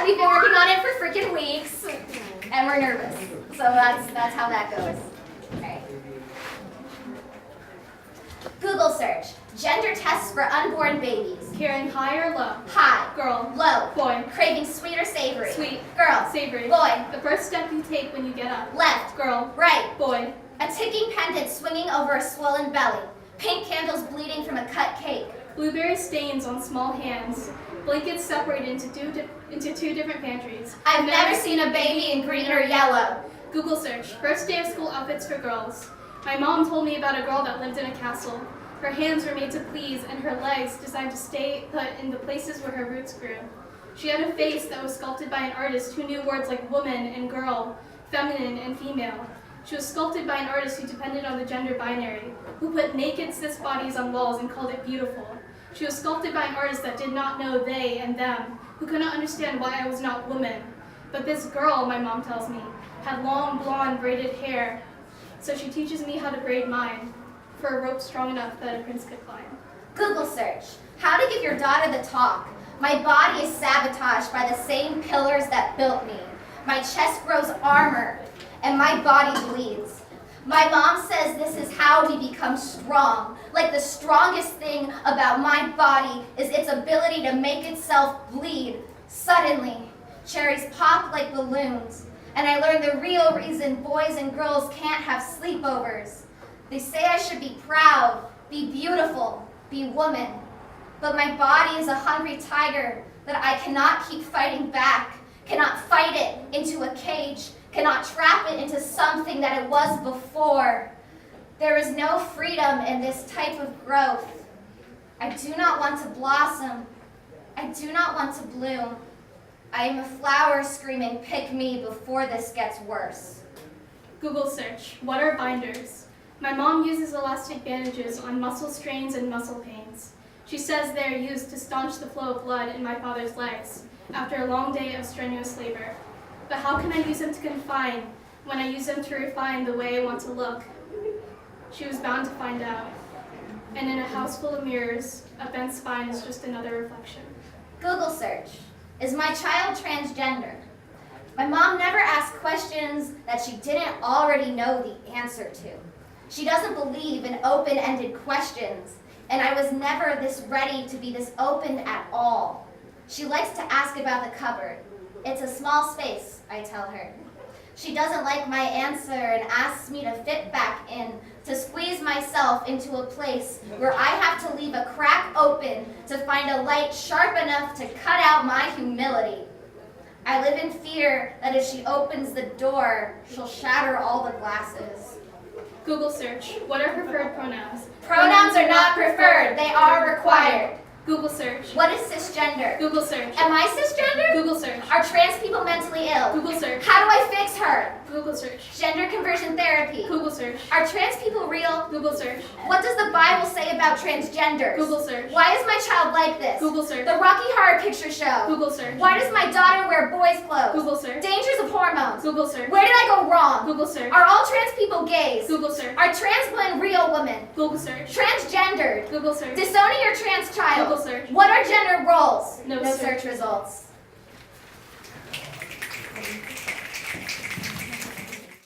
we've been working on it for freaking weeks, and we're nervous. So that's how that goes. Okay. Google search. Gender tests for unborn babies. Carrying high or low? High. Girl. Low. Boy. Craving sweet or savory. Sweet. Girl. Savory. Boy. The first step you take when you get up. Left. Girl. Right. Boy. A ticking pendant swinging over a swollen belly. Pink candles bleeding from a cut cake. Blueberry stains on small hands. Blankets separated into two different pantries. I've never seen a baby in green or yellow. Google search. First day of school outfits for girls. My mom told me about a girl that lived in a castle. Her hands were made to please and her legs designed to stay put in the places where her roots grew. She had a face that was sculpted by an artist who knew words like woman and girl, feminine and female. She was sculpted by an artist who depended on the gender binary, who put naked cis bodies on walls and called it beautiful. She was sculpted by an artist that did not know they and them, who could not understand why I was not woman. But this girl, my mom tells me, had long blonde braided hair, so she teaches me how to braid mine for a rope strong enough that a prince could climb. Google search. How to give your daughter the talk. My body is sabotaged by the same pillars that built me. My chest grows armor, and my body bleeds. My mom says this is how we become strong. Like the strongest thing about my body is its ability to make itself bleed. Suddenly, cherries pop like balloons, and I learn the real reason boys and girls can't have sleepovers. They say I should be proud, be beautiful, be woman. But my body is a hungry tiger that I cannot keep fighting back, cannot fight it into a cage, cannot trap it into something that it was before. There is no freedom in this type of growth. I do not want to blossom. I do not want to bloom. I am a flower screaming, pick me before this gets worse. Google search. What are binders? My mom uses elastic bandages on muscle strains and muscle pains. She says they are used to staunch the flow of blood in my father's legs after a long day of strenuous labor. But how can I use them to confine when I use them to refine the way I want to look? She was bound to find out. And in a house full of mirrors, a bent spine is just another reflection. Google search. Is my child transgender? My mom never asked questions that she didn't already know the answer to. She doesn't believe in open-ended questions, and I was never this ready to be this open at all. She likes to ask about the cupboard. It's a small space, I tell her. She doesn't like my answer and asks me to fit back in, to squeeze myself into a place where I have to leave a crack open to find a light sharp enough to cut out my humility. I live in fear that if she opens the door, she'll shatter all the glasses. Google search. What are preferred pronouns? Pronouns are not preferred, they are required. Google search. What is cisgender? Google search. Am I cisgender? Google search. Are trans people mentally ill? Google search. How do I fix her? Google search. Gender conversion therapy. Google search. Are trans people real? Google search. What does the Bible say about transgenders? Google search. Why is my child like this? Google search. The Rocky Horror Picture Show. Google search. Why does my daughter wear boys' clothes? Google search. Dangers of hormones. Google search. Where did I go wrong? Google search. Are all trans people gays? Google search. Are trans women real women? Google search. Transgendered. Google search. Disowning your trans child. Google search. What are gender roles? No search results.